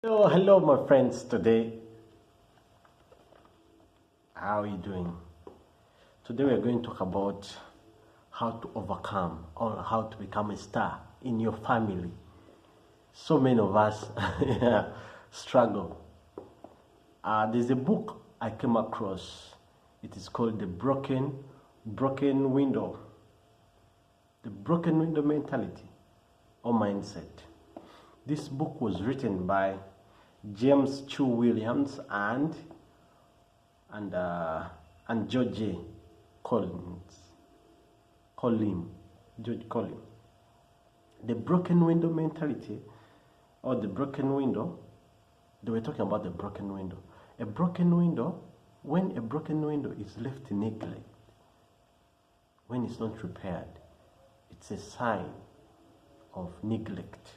Hello, my friends. Today, how are you doing? Today, we're going to talk about how to overcome or how to become a star in your family. So many of us struggle. There's a book I came across. It is called The Broken Window. The Broken Window Mentality or Mindset. This book was written by James Chu Williams and George Collins. The broken window mentality, or the broken window. They were talking about the broken window. A broken window, when a broken window is left in neglect, when it's not repaired, it's a sign of neglect.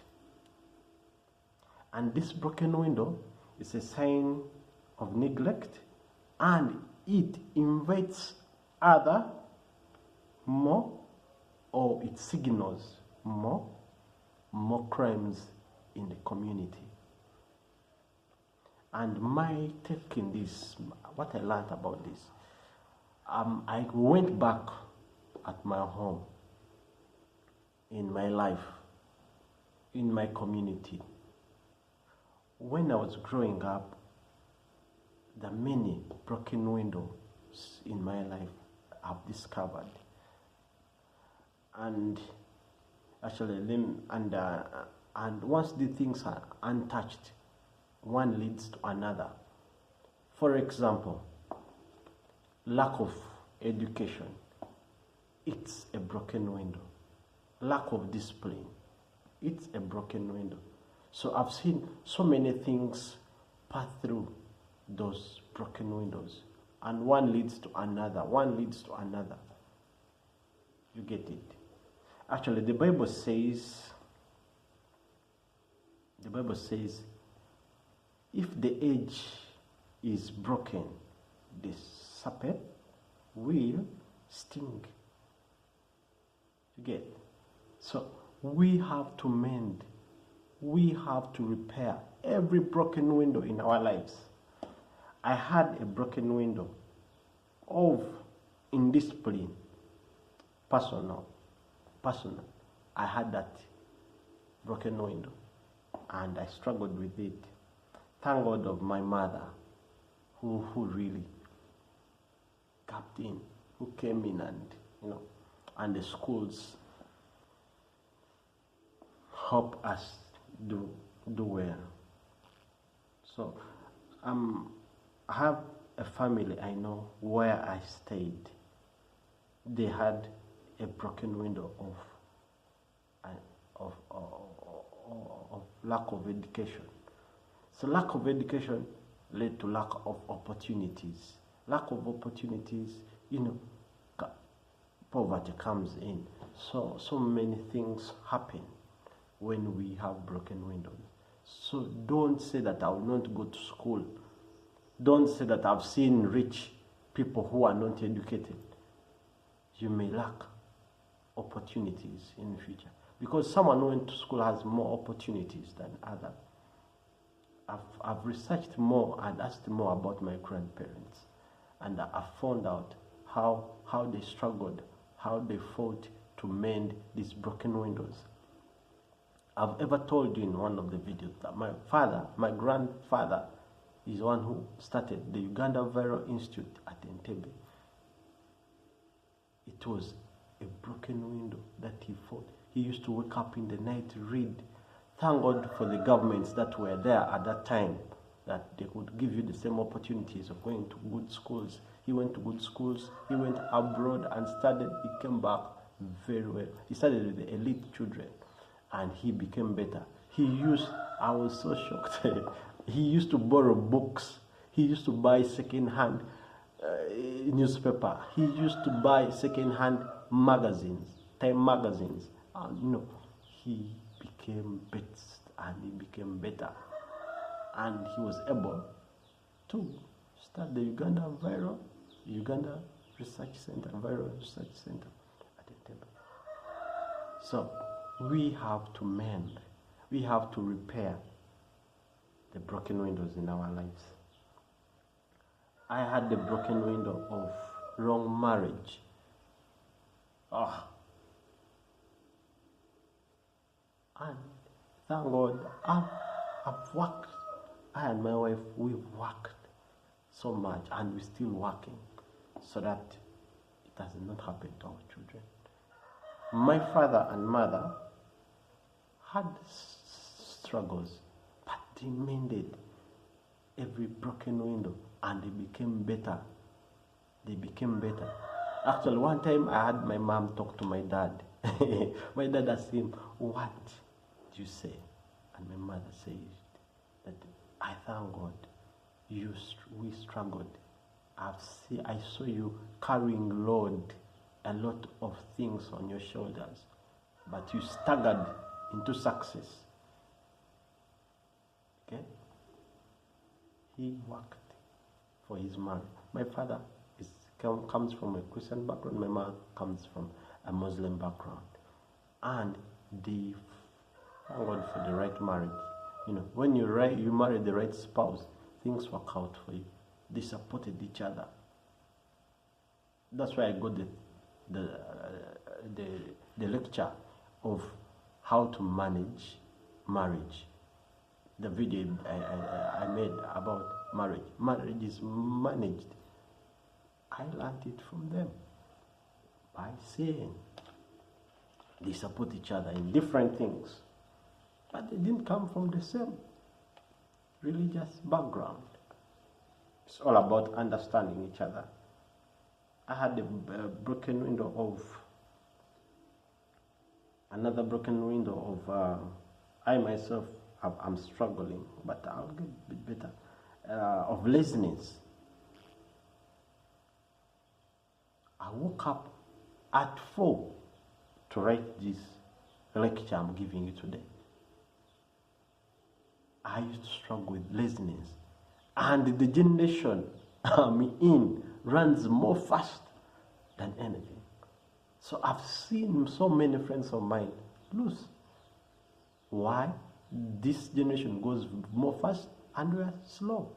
And this broken window is a sign of neglect, and it invites other more, or it signals more crimes in the community. And my take in this, what I learned about this, I went back at my home, in my life, in my community. When I was growing up, the many broken windows in my life I've discovered. And actually, and once the things are untouched, one leads to another. For example, lack of education, it's a broken window. Lack of discipline, it's a broken window. So I've seen so many things pass through those broken windows, and one leads to another, You get it? Actually, the Bible says, if the edge is broken, the serpent will sting. You get? So we have to mend, we have to repair every broken window in our lives. I had a broken window of indiscipline, personal. I had that broken window, and I struggled with it. Thank God of my mother, who really capped in, who came in, and the schools help us do well. So I have a family I know where I stayed. They had a broken window of lack of education. So lack of education led to lack of opportunities. Lack of opportunities, poverty comes in. So many things happen when we have broken windows. So don't say that I will not go to school. Don't say that I've seen rich people who are not educated. You may lack opportunities in the future, because someone who went to school has more opportunities than others. I've researched more and asked more about my grandparents, and I found out how they struggled, how they fought to mend these broken windows. I've ever told you in one of the videos that my grandfather, is the one who started the Uganda Viral Institute at Entebbe. It was a broken window that he fought. He used to wake up in the night to read. Thank God for the governments that were there at that time, that they could give you the same opportunities of going to good schools. He went to good schools. He went abroad and studied. He came back very well. He studied with the elite children, and he became better. I was so shocked. He used to borrow books. He used to buy second-hand newspaper. He used to buy second-hand magazines, time magazines. And he became better, and he became better. And he was able to start the Uganda Research Center, Viral Research Center at Entebbe. So we have to mend, we have to repair the broken windows in our lives. I had the broken window of wrong marriage. And thank God, I've worked. I and my wife, we've worked so much, and we're still working so that it does not happen to our children. My father and mother had struggles, but they mended every broken window, and they became better. Actually, one time I had my mom talk to my dad. My dad asked him, "What do you say?" And my mother said that, "I thank God we struggled. I saw you carrying a lot of things on your shoulders, but you staggered into success." Okay? He worked for his marriage. My father comes from a Christian background. My mother comes from a Muslim background, and they thank God for the right marriage. When you marry the right spouse, things work out for you. They supported each other. That's why I got the lecture of how to manage marriage. The video I made about marriage. Marriage is managed. I learned it from them by saying they support each other in different things, but they didn't come from the same religious background. It's all about understanding each other. I had another broken window of I myself I'm struggling, but I'll get a bit better, of laziness. I woke up at 4 to write this lecture I'm giving you today. I used to struggle with laziness, and the generation I'm in runs more fast than anything. So I've seen so many friends of mine lose. Why? This generation goes more fast and we are slow.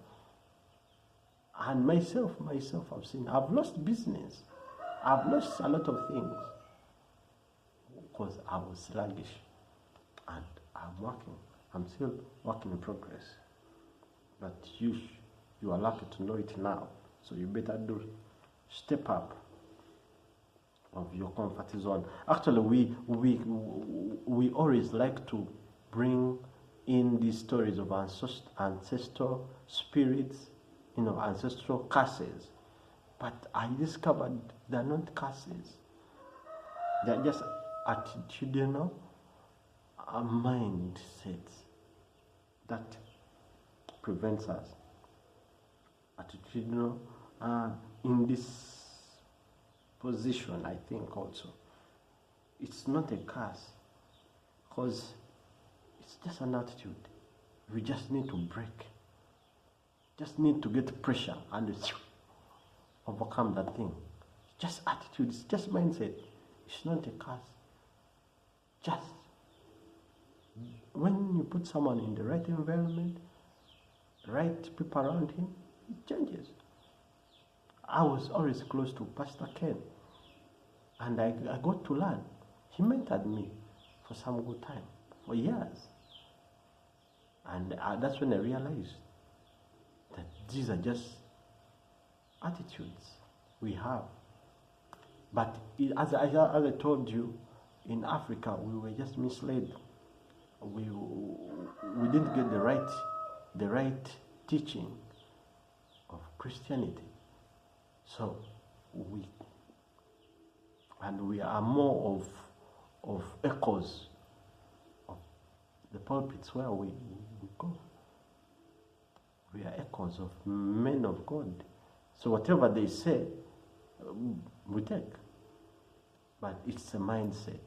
And myself, I've lost business. I've lost a lot of things because I was sluggish, and I'm still working in progress. But you are lucky to know it now, so you better step up of your comfort zone. Actually, we always like to bring in these stories of ancestral spirits, ancestral curses. But I discovered they're not curses. They're just attitudinal mindsets that prevents us. Attitudinal in this position, I think also. It's not a curse, because it's just an attitude. We just need to break. Just need to get pressure and overcome that thing. It's just attitude, it's just mindset. It's not a curse. Just when you put someone in the right environment, right people around him, it changes. I was always close to Pastor Ken, and I got to learn. He mentored me for some good time, for years. And that's when I realized that these are just attitudes we have. But as I told you, in Africa, we were just misled. We didn't get the right teaching of Christianity. So we are more of echoes of the pulpits where we go. We are echoes of men of God. So whatever they say, we take. But it's a mindset.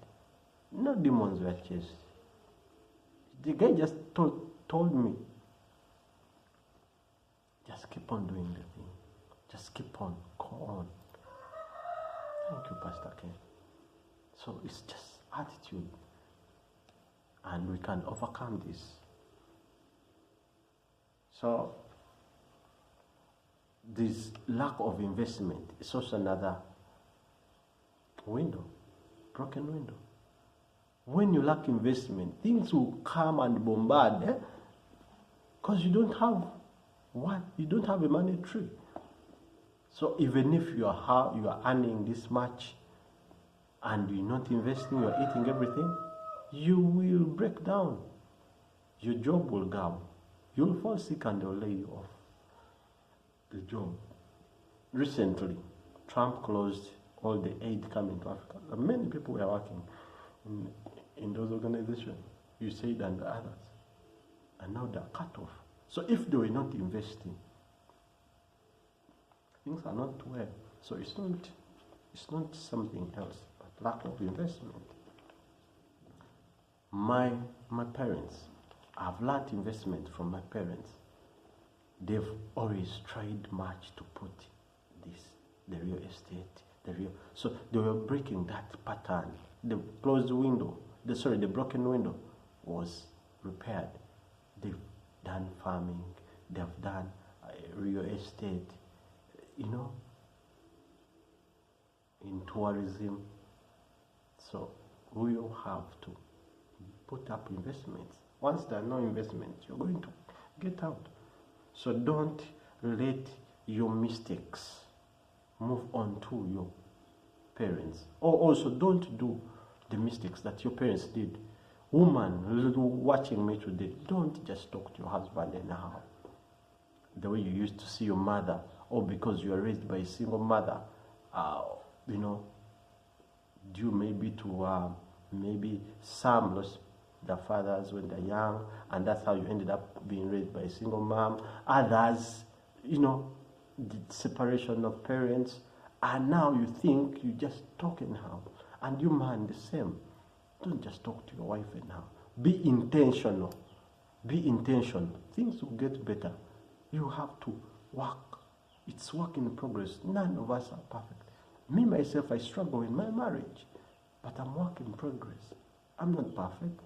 No demons were chased. The guy just told me, just keep on doing the thing. Just keep on, go on. Thank you, Pastor Ken. So it's just attitude. And we can overcome this. So this lack of investment is also another window, broken window. When you lack investment, things will come and bombard, because you don't have what? You don't have a money tree. So even if you are earning this much and you're not investing, you're eating everything, you will break down. Your job will go. You'll fall sick and they'll lay you off the job. Recently, Trump closed all the aid coming to Africa. Many people were working in those organizations, USAID and others, and now they're cut off. So if they were not investing, things are not well. So it's not something else, but lack of investment. My parents, I've learned investment from my parents. They've always tried much to put the real estate, so they were breaking that pattern. The closed window, the broken window was repaired. They've done farming, they've done real estate, in tourism. So we all have to put up investments. Once there are no investments, you're going to get out. So don't let your mistakes move on to your parents. Or also don't do the mistakes that your parents did. Woman watching me today, don't just talk to your husband anyhow. The way you used to see your mother, or because you are raised by a single mother, due maybe to maybe some lost their fathers when they're young, and that's how you ended up being raised by a single mom. Others, the separation of parents, and now you think you just talk anyhow. And you man the same. Don't just talk to your wife anyhow. Be intentional. Be intentional. Things will get better. You have to work. It's work in progress. None of us are perfect. Me, myself, I struggle in my marriage, but I'm work in progress. I'm not perfect.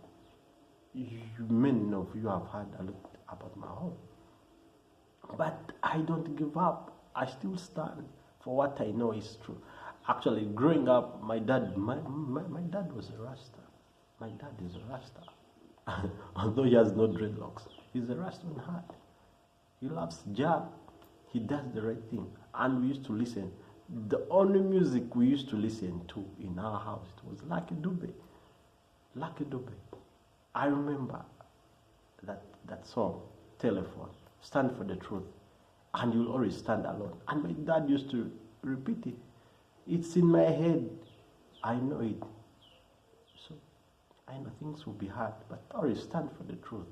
Many of you have heard a lot about my home. But I don't give up. I still stand for what I know is true. Actually, growing up, my dad was a Rasta. My dad is a Rasta. Although he has no dreadlocks, he's a Rasta in heart. He loves Jah. He does the right thing. And we used to listen. The only music we used to listen to in our house, it was Lucky Dube. Lucky Dube. I remember that song, Telephone, Stand for the Truth. And you'll always stand alone. And my dad used to repeat it. It's in my head. I know it. So I know things will be hard, but always stand for the truth.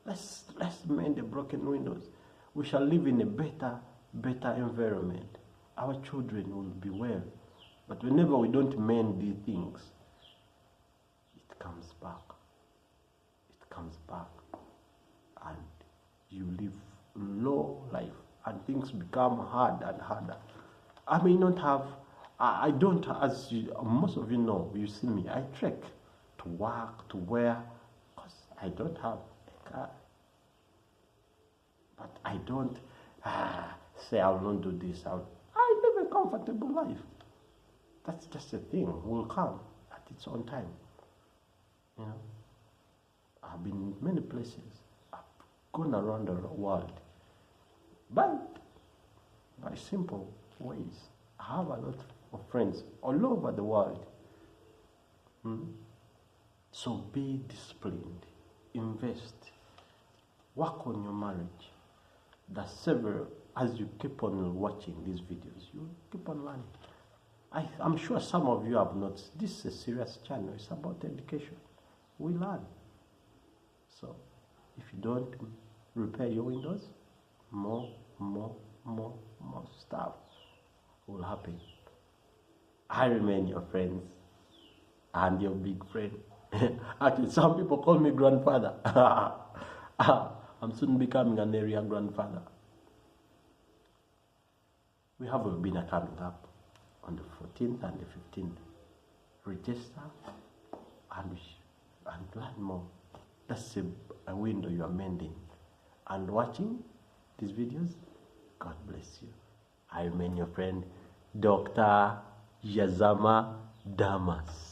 Let's mend the broken windows. We shall live in a better environment. Our children will be well. But whenever we don't mend these things, it comes back. It comes back. And you live low life. And things become hard and harder. I may not have, I don't, as most of you know, you see me, I trek to work, to where, because I don't have a car. But I don't say I will not do this. I live a comfortable life. That's just a thing. Will come at its own time. I've been in many places. I've gone around the world. But by simple ways, I have a lot of friends all over the world. So be disciplined, invest, work on your marriage. There's several, as you keep on watching these videos, you keep on learning. I'm sure some of you have noticed, this is a serious channel, it's about education. We learn. So if you don't repair your windows, more stuff will happen. I remain your friends and your big friend. Actually, some people call me grandfather. I'm soon becoming an area grandfather. We have a webinar coming up on the 14th and the 15th. Register and learn more. That's a window you are mending and watching these videos. God bless you. I remain your friend, Dr. Yazama Damas.